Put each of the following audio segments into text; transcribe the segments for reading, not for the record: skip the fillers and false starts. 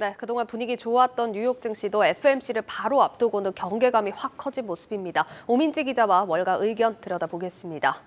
네, 그동안 분위기 좋았던 뉴욕 증시도 FOMC를 바로 앞두고는 경계감이 확 커진 모습입니다. 오민지 기자와 월가 의견 들여다보겠습니다.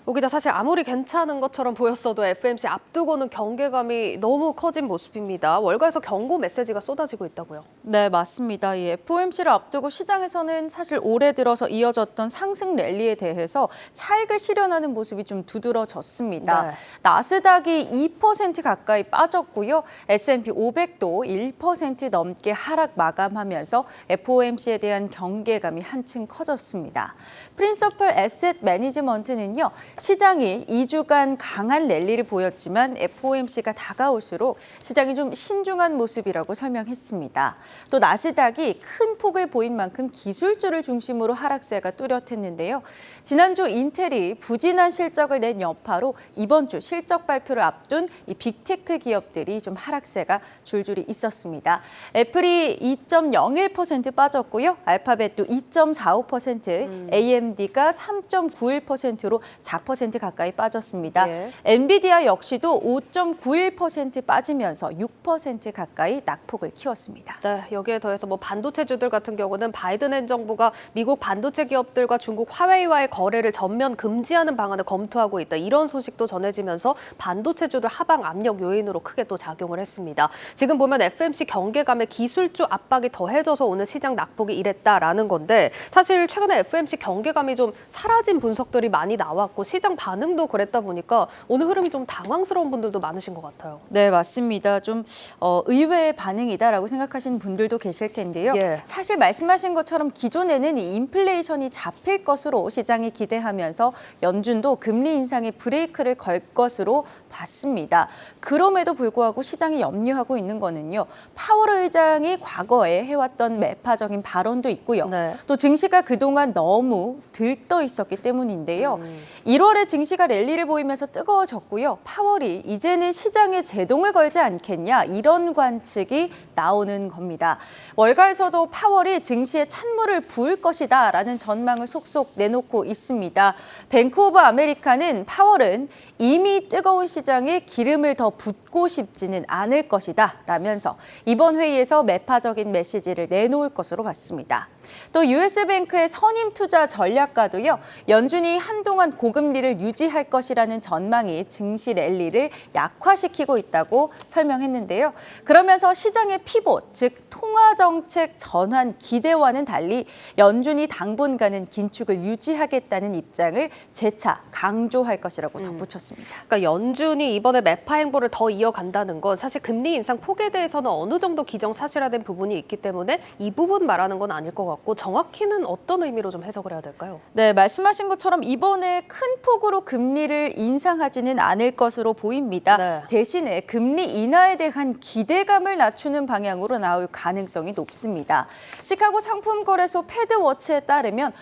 오 기자, 사실 아무리 괜찮은 것처럼 보였어도 FOMC 앞두고는 경계감이 너무 커진 모습입니다. 월가에서 경고 메시지가 쏟아지고 있다고요. 네, 맞습니다. 이 FOMC를 앞두고 시장에서는 사실 올해 들어서 이어졌던 상승 랠리에 대해서 차익을 실현하는 모습이 좀 두드러졌습니다. 네. 나스닥이 2% 가까이 빠졌고요. S&P 500도 1% 넘게 하락 마감하면서 FOMC에 대한 경계감이 한층 커졌습니다. 프린서플 애셋 매니지먼트는요. 시장이 2주간 강한 랠리를 보였지만 FOMC가 다가올수록 시장이 좀 신중한 모습이라고 설명했습니다. 또 나스닥이 큰 폭을 보인 만큼 기술주를 중심으로 하락세가 뚜렷했는데요. 지난주 인텔이 부진한 실적을 낸 여파로 이번 주 실적 발표를 앞둔 이 빅테크 기업들이 좀 하락세가 줄줄이 있었습니다. 애플이 2.01% 빠졌고요. 알파벳도 2.45%, AMD가 3.91%로 4% 가까이 빠졌습니다. 예. 엔비디아 역시도 5.91% 빠지면서 6% 가까이 낙폭을 키웠습니다. 네, 여기에 더해서 반도체주들 같은 경우는 바이든 행정부가 미국 반도체 기업들과 중국 화웨이와의 거래를 전면 금지하는 방안을 검토하고 있다. 이런 소식도 전해지면서 반도체주들 하방 압력 요인으로 크게 또 작용을 했습니다. 지금 보면 FOMC 경계감에 기술주 압박이 더해져서 오늘 시장 낙폭이 이랬다라는 건데 사실 최근에 FOMC 경계감이 좀 사라진 분석들이 많이 나왔고 시장 반응도 그랬다 보니까 오늘 흐름이 좀 당황스러운 분들도 많으신 것 같아요. 네, 맞습니다. 좀 의외의 반응이다라고 생각하시는 분들도 계실 텐데요. 예. 사실 말씀하신 것처럼 기존에는 이 인플레이션이 잡힐 것으로 시장이 기대하면서 연준도 금리 인상에 브레이크를 걸 것으로 봤습니다. 그럼에도 불구하고 시장이 염려하고 있는 거는요. 파월 의장이 과거에 해왔던 매파적인 발언도 있고요. 네. 또 증시가 그동안 너무 들떠 있었기 때문인데요. 1월에 증시가 랠리를 보이면서 뜨거워졌고요. 파월이 이제는 시장에 제동을 걸지 않겠냐 이런 관측이 나오는 겁니다. 월가에서도 파월이 증시에 찬물을 부을 것이다 라는 전망을 속속 내놓고 있습니다. 뱅크 오브 아메리카는 파월은 이미 뜨거운 시장에 기름을 더 붓고 싶지는 않을 것이다 라면서 이번 회의에서 매파적인 메시지를 내놓을 것으로 봤습니다. 또 US뱅크의 선임 투자 전략가도요. 연준이 한동안 고금리를 유지할 것이라는 전망이 증시 랠리를 약화시키고 있다고 설명했는데요. 그러면서 시장의 피봇, 즉 통화정책 전환 기대와는 달리 연준이 당분간은 긴축을 유지하겠다는 입장을 재차 강조할 것이라고 덧붙였습니다. 그러니까 연준이 이번에 매파 행보를 더 이어간다는 건 사실 금리 인상 폭에 대해서는 어느 정도 기정사실화된 부분이 있기 때문에 이 부분 말하는 건 아닐 것 같고 정확히는 어떤 의미로 좀 해석을 해야 될까요? 네, 말씀하신 것처럼 이번에 큰 폭으로 금리를 인상하지는 않을 것으로 보입니다. 네. 대신에 금리 인하에 대한 기대감을 낮추는 방향으로 나올 가능성이 높습니다. 시카고 상품거래소 패드워치에 따르면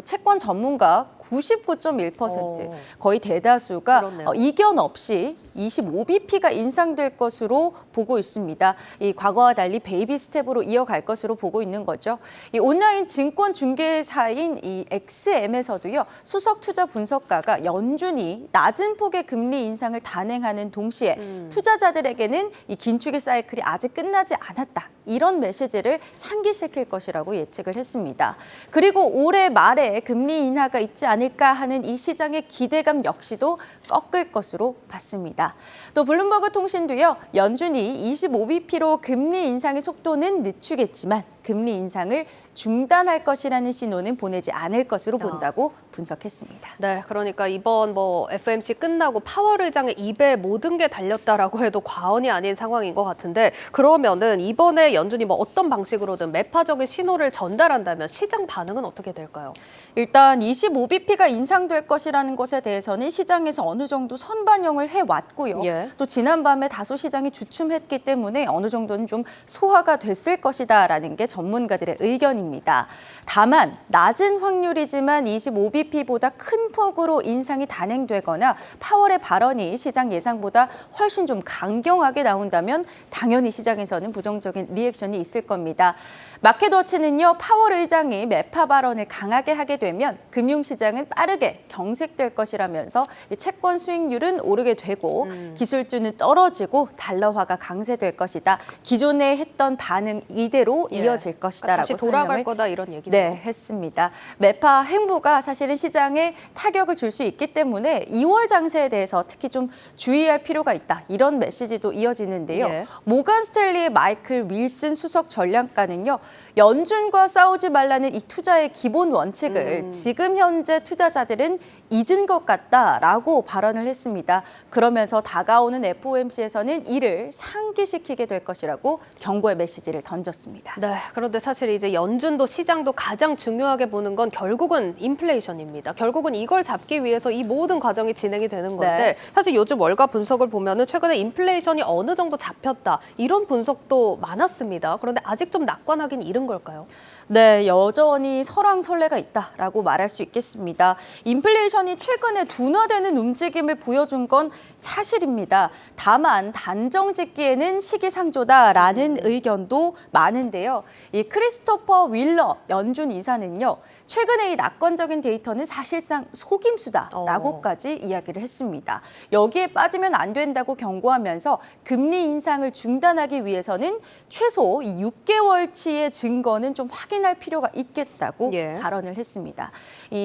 채권 전문가 99.1%, 거의 대다수가 그렇네요. 이견 없이 25bp가 인상될 것으로 보고 있습니다. 이 과거와 달리 베이비 스텝으로 이어갈 것으로 보고 있는 거죠. 이 온라인 증권 중개사인 이 XM에서도요. 수석 투자 분석가가 연준이 낮은 폭의 금리 인상을 단행하는 동시에 투자자들에게는 이 긴축의 사이클이 아직 끝나지 않았다. 이런 메시지를 상기시킬 것이라고 예측을 했습니다. 그리고 올해 말에 금리 인하가 있지 않을까 하는 이 시장의 기대감 역시도 꺾을 것으로 봤습니다. 또 블룸버그 통신도요. 연준이 25bp로 금리 인상의 속도는 늦추겠지만 금리 인상을 중단할 것이라는 신호는 보내지 않을 것으로 본다고 분석했습니다. 네, 그러니까 이번 FOMC 끝나고 파월 의장의 입에 모든 게 달렸다라고 해도 과언이 아닌 상황인 것 같은데 그러면은 이번에 연준이 어떤 방식으로든 매파적인 신호를 전달한다면 시장 반응은 어떻게 될까요? 일단 25bp가 인상될 것이라는 것에 대해서는 시장에서 어느 정도 선반영을 해왔고요. 예. 또 지난밤에 다소 시장이 주춤했기 때문에 어느 정도는 좀 소화가 됐을 것이다라는 게 전문가들의 의견입니다. 다만 낮은 확률이지만 25bp보다 큰 폭으로 인상이 단행되거나 파월의 발언이 시장 예상보다 훨씬 좀 강경하게 나온다면 당연히 시장에서는 부정적인 리액션이 있을 겁니다. 마켓워치는요, 파월 의장이 매파 발언을 강하게 하게 되면 금융시장은 빠르게 경색될 것이라면서 이 채권 수익률은 오르게 되고 기술주는 떨어지고 달러화가 강세될 것이다. 기존에 했던 반응 이대로 이어질 것이다라고 다시 돌아갈 설명을 거다 이런 얘기네요. 네, 했습니다. 매파 행보가 사실은 시장에 타격을 줄 수 있기 때문에 2월 장세에 대해서 특히 좀 주의할 필요가 있다. 이런 메시지도 이어지는데요. 예. 모간 스탠리의 마이클 윌슨 수석 전략가는요. 연준과 싸우지 말라는 이 투자의 기본 원칙을 지금 현재 투자자들은 잊은 것 같다라고 발언을 했습니다. 그러면서 다가오는 FOMC에서는 이를 상기시키게 될 것이라고 경고의 메시지를 던졌습니다. 네, 그런데 사실 이제 연준도 시장도 가장 중요하게 보는 건 결국은 인플레이션입니다. 결국은 이걸 잡기 위해서 이 모든 과정이 진행이 되는 건데 네. 사실 요즘 월가 분석을 보면은 최근에 인플레이션이 어느 정도 잡혔다 이런 분석도 많았습니다. 그런데 아직 좀 낙관하긴 이른 걸까요? 네, 여전히 설왕설래가 있다라고 말할 수 있겠습니다. 인플레이션이 최근에 둔화되는 움직임을 보여준 건 사실입니다. 다만 단정 짓기에는 시기상조다라는 의견도 많은데요. 이 크리스토퍼 윌러 연준 이사는요. 최근에 이 낙관적인 데이터는 사실상 속임수다라고까지 이야기를 했습니다. 여기에 빠지면 안 된다고 경고하면서 금리 인상을 중단하기 위해서는 최소 6개월치의 증거는 좀 확인할 필요가 있겠다고 발언을 했습니다.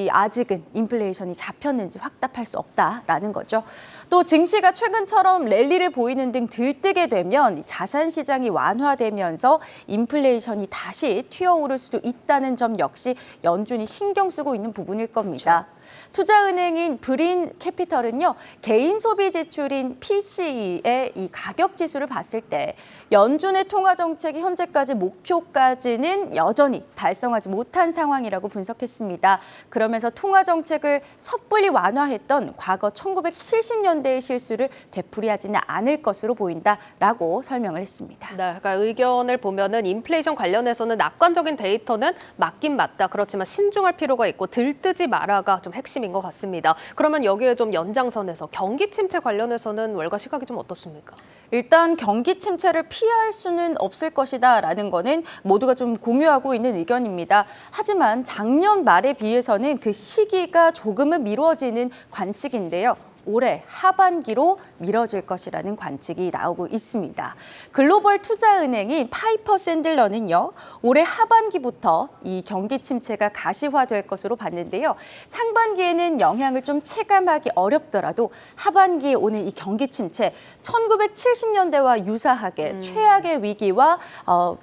아직은 인플레이션이 잡혔는지 확답할 수 없다라는 거죠. 또 증시가 최근처럼 랠리를 보이는 등 들뜨게 되면 자산 시장이 완화되면서 인플레이션이 다시 튀어오를 수도 있다는 점 역시 연준이 신경 쓰고 있는 부분일 겁니다. 투자은행인 브린 캐피털은요, 개인 소비 지출인 PCE의 이 가격 지수를 봤을 때 연준의 통화 정책이 현재까지 목표까지는 여전히 달성하지 못한 상황이라고 분석했습니다. 그러면서 통화 정책을 섣불리 완화했던 과거 1970년대의 실수를 되풀이하지는 않을 것으로 보인다라고 설명을 했습니다. 네, 그러니까 의견을 보면은 인플레이션 관련해서는 낙관적인 데이터는 맞긴 맞다. 그렇지만 신중할 필요가 있고 들뜨지 마라가 좀 핵심인 것 같습니다. 그러면 여기에 좀 연장선에서 경기 침체 관련해서는 월가 시각이 좀 어떻습니까? 일단 경기 침체를 피할 수는 없을 것이다라는 거는 모두가 좀 공유하고 있는 의견입니다. 하지만 작년 말에 비해서는 그 시기가 조금은 미뤄지는 관측인데요. 올해 하반기로 미뤄질 것이라는 관측이 나오고 있습니다. 글로벌 투자은행인 파이퍼 샌들러는요, 올해 하반기부터 이 경기 침체가 가시화될 것으로 봤는데요. 상반기에는 영향을 좀 체감하기 어렵더라도 하반기에 오는 이 경기 침체 1970년대와 유사하게 최악의 위기와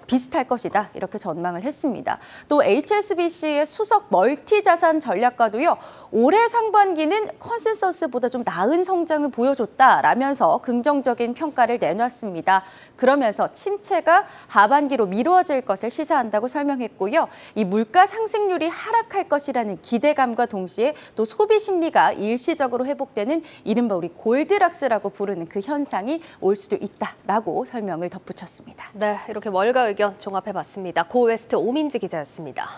비슷할 것이다 이렇게 전망을 했습니다. 또 HSBC의 수석 멀티자산 전략가도요, 올해 상반기는 컨센서스보다 좀 나은 성장을 보여줬다라면서 긍정적인 평가를 내놨습니다. 그러면서 침체가 하반기로 미뤄질 것을 시사한다고 설명했고요. 이 물가 상승률이 하락할 것이라는 기대감과 동시에 또 소비 심리가 일시적으로 회복되는 이른바 우리 골드락스라고 부르는 그 현상이 올 수도 있다라고 설명을 덧붙였습니다. 네, 이렇게 월가 의견 종합해봤습니다. 고웨스트 오민지 기자였습니다.